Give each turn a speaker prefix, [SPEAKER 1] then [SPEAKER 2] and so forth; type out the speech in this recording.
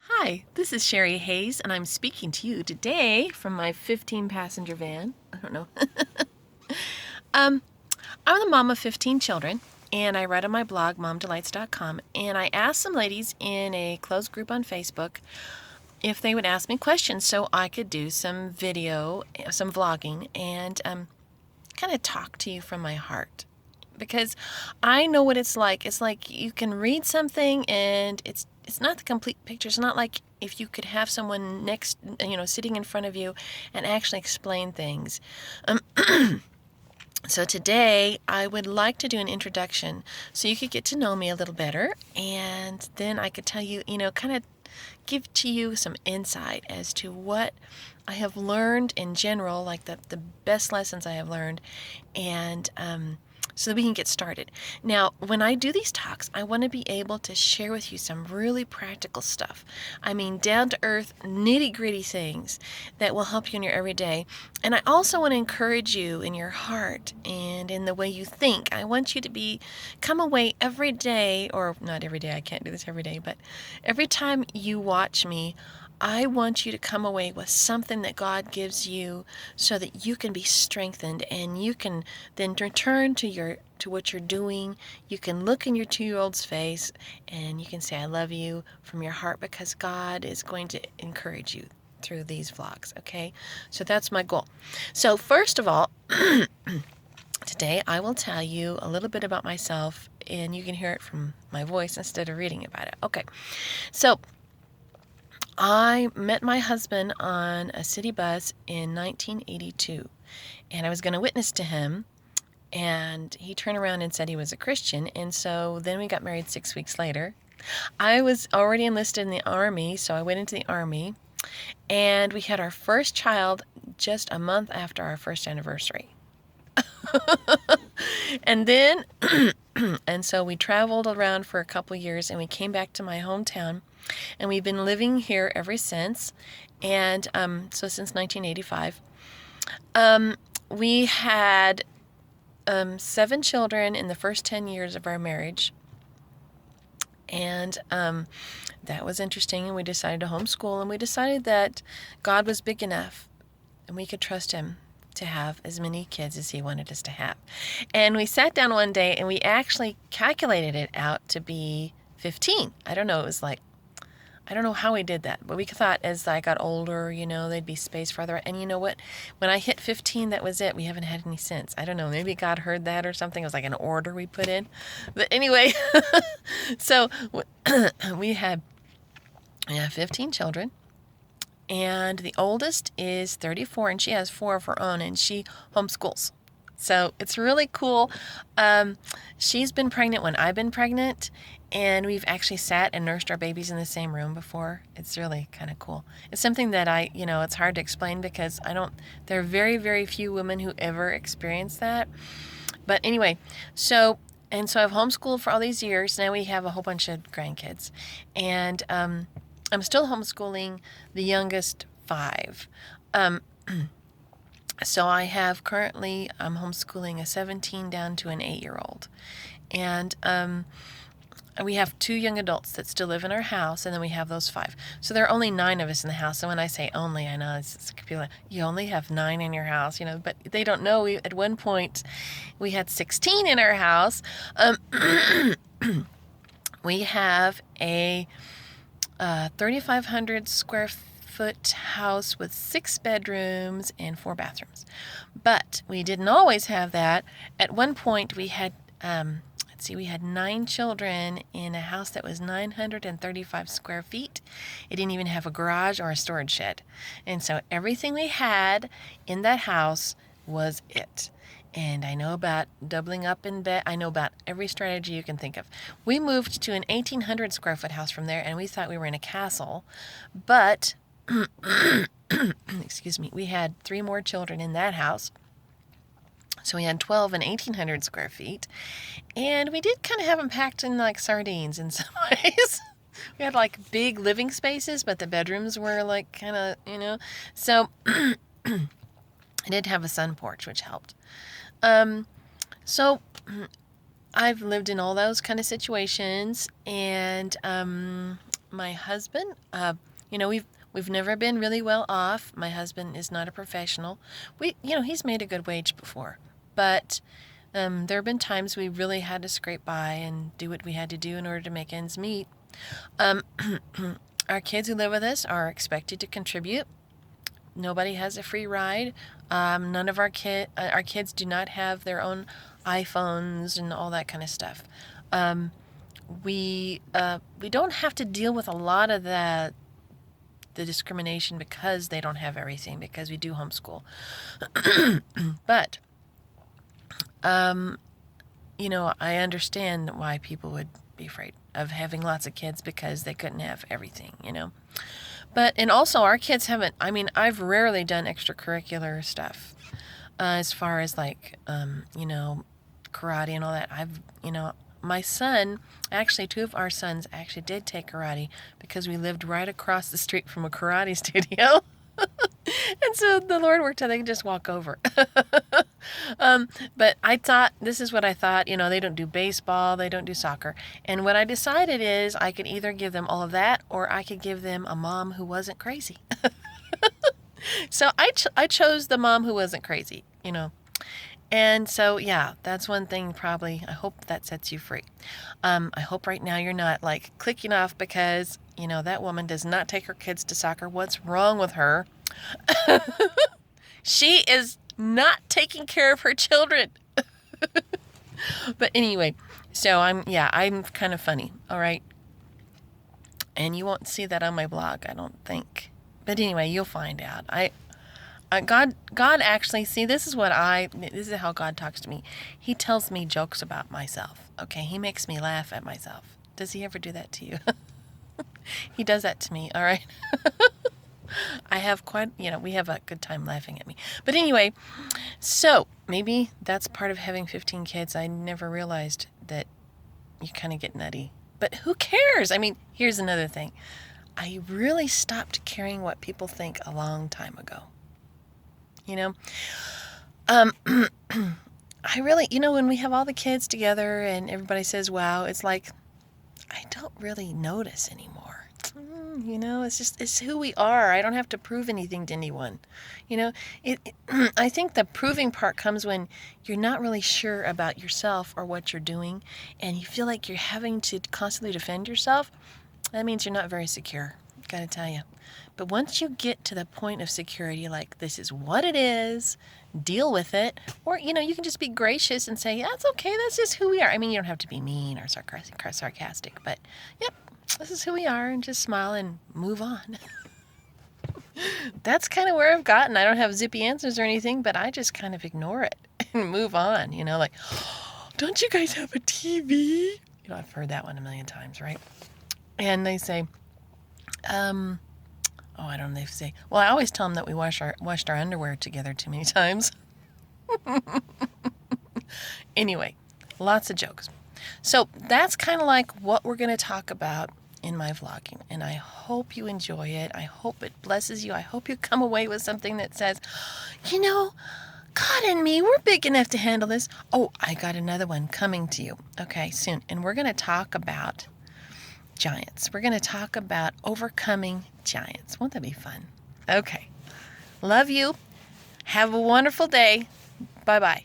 [SPEAKER 1] Hi, this is Sherry Hayes, and I'm speaking to you today from my 15-passenger van. I don't know. um, I'm the mom of 15 children, and I write on my blog, momdelights.com, and I asked some ladies in a closed group on Facebook if they would ask me questions so I could do some video, some vlogging, and kind of talk to you from my heart. Because I know what it's like. It's like you can read something and it's not the complete picture. It's not like if you could have someone next, sitting in front of you and actually explain things. Um, so today I would like to do an introduction so you could get to know me a little better, and then I could tell you, kind of give to you some insight as to what I have learned in general, like the best lessons I have learned, and so that we can get started. Now, when I do these talks, I want to be able to share with you some really practical stuff. I mean, down to earth, nitty gritty things that will help you in your everyday. And I also want to encourage you in your heart and in the way you think. I want you to come away every day, or not every day, I can't do this every day, but every time you watch me, I want you to come away with something that God gives you so that you can be strengthened, and you can then return to what you're doing. You can look in your 2-year-old's face and you can say, I love you from your heart, because God is going to encourage you through these vlogs, okay? So that's my goal. So first of all, today I will tell you a little bit about myself, and you can hear it from my voice instead of reading about it. Okay, so I met my husband on a city bus in 1982, and I was going to witness to him, and he turned around and said he was a Christian, and so then we got married 6 weeks later. I was already enlisted in the Army, so I went into the Army, and we had our first child just a month after our first anniversary. And then, and so we traveled around for a couple years, and we came back to my hometown, and we've been living here ever since. And so since 1985, we had 7 children in the first 10 years of our marriage. And that was interesting, and we decided to homeschool, and we decided that God was big enough and we could trust him to have as many kids as he wanted us to have. And we sat down one day and we actually calculated it out to be 15. I don't know, it was like, I don't know how we did that, but we thought as I got older, they'd be spaced farther. And you know what? When I hit 15, that was it. We haven't had any since. I don't know. Maybe God heard that or something. It was like an order we put in. But anyway, so we had 15 children. And the oldest is 34, and she has 4 of her own, and she homeschools. So it's really cool. She's been pregnant when I've been pregnant, and we've actually sat and nursed our babies in the same room before. It's really kind of cool. It's something that it's hard to explain because there are very, very few women who ever experience that. But anyway, so I've homeschooled for all these years. Now we have a whole bunch of grandkids, and I'm still homeschooling the youngest 5. So I have currently, I'm homeschooling a 17 down to an 8-year-old. And we have 2 young adults that still live in our house, and then we have those 5. So there are only 9 of us in the house. And when I say only, I know it's like, you only have 9 in your house, but they don't know. At one point, we had 16 in our house. We have a 3,500 square foot house with 6 bedrooms and 4 bathrooms. But we didn't always have that. At one point, we had, we had 9 children in a house that was 935 square feet. It didn't even have a garage or a storage shed. And so everything we had in that house was it. And I know about doubling up in bed. I know about every strategy you can think of. We moved to an 1,800 square foot house from there, and we thought we were in a castle. But, excuse me, we had 3 more children in that house. So we had 12 and 1,800 square feet. And we did kind of have them packed in like sardines in some ways. We had like big living spaces, but the bedrooms were like kind of, So I did have a sun porch, which helped. So I've lived in all those kind of situations, and my husband, we've never been really well off. My husband is not a professional. He's made a good wage before, but there have been times we really had to scrape by and do what we had to do in order to make ends meet. Um, our kids who live with us are expected to contribute. Nobody has a free ride. None of our kids do not have their own iPhones and all that kind of stuff. We don't have to deal with a lot of the discrimination because they don't have everything, because we do homeschool. But I understand why people would be afraid of having lots of kids because they couldn't have everything. And also our kids haven't. I've rarely done extracurricular stuff, as far as like karate and all that. My son, actually, two of our sons actually did take karate because we lived right across the street from a karate studio. And so the Lord worked out they could just walk over. But this is what I thought, they don't do baseball, they don't do soccer. And what I decided is I could either give them all of that or I could give them a mom who wasn't crazy. So I chose the mom who wasn't crazy, And so, yeah, that's one thing probably. I hope that sets you free. I hope right now you're not like clicking off because, that woman does not take her kids to soccer. What's wrong with her? She is not taking care of her children. But anyway, so I'm kind of funny. All right. And you won't see that on my blog, I don't think. But anyway, you'll find out. God actually, see, this is how God talks to me. He tells me jokes about myself. Okay, he makes me laugh at myself. Does he ever do that to you? He does that to me, all right? I have we have a good time laughing at me. But anyway, so maybe that's part of having 15 kids. I never realized that you kind of get nutty. But who cares? Here's another thing. I really stopped caring what people think a long time ago. I really, when we have all the kids together and everybody says, wow, it's like, I don't really notice anymore. It's who we are. I don't have to prove anything to anyone. I think the proving part comes when you're not really sure about yourself or what you're doing, and you feel like you're having to constantly defend yourself. That means you're not very secure. Gotta tell you. But once you get to the point of security, like this is what it is, deal with it, or you can just be gracious and say, yeah, it's okay, that's just who we are. You don't have to be mean or sarcastic, but yep, this is who we are, and just smile and move on. That's kind of where I've gotten. I don't have zippy answers or anything, but I just kind of ignore it and move on. Like, don't you guys have a TV? I've heard that one a million times, right? And they say, I don't know if they say, well, I always tell them that we washed our underwear together too many times. Anyway, lots of jokes. So that's kind of like what we're going to talk about in my vlogging. And I hope you enjoy it. I hope it blesses you. I hope you come away with something that says, God and me, we're big enough to handle this. Oh, I got another one coming to you. Okay, soon. And we're going to talk about giants. We're going to talk about overcoming giants. Won't that be fun? Okay. Love you. Have a wonderful day. Bye-bye.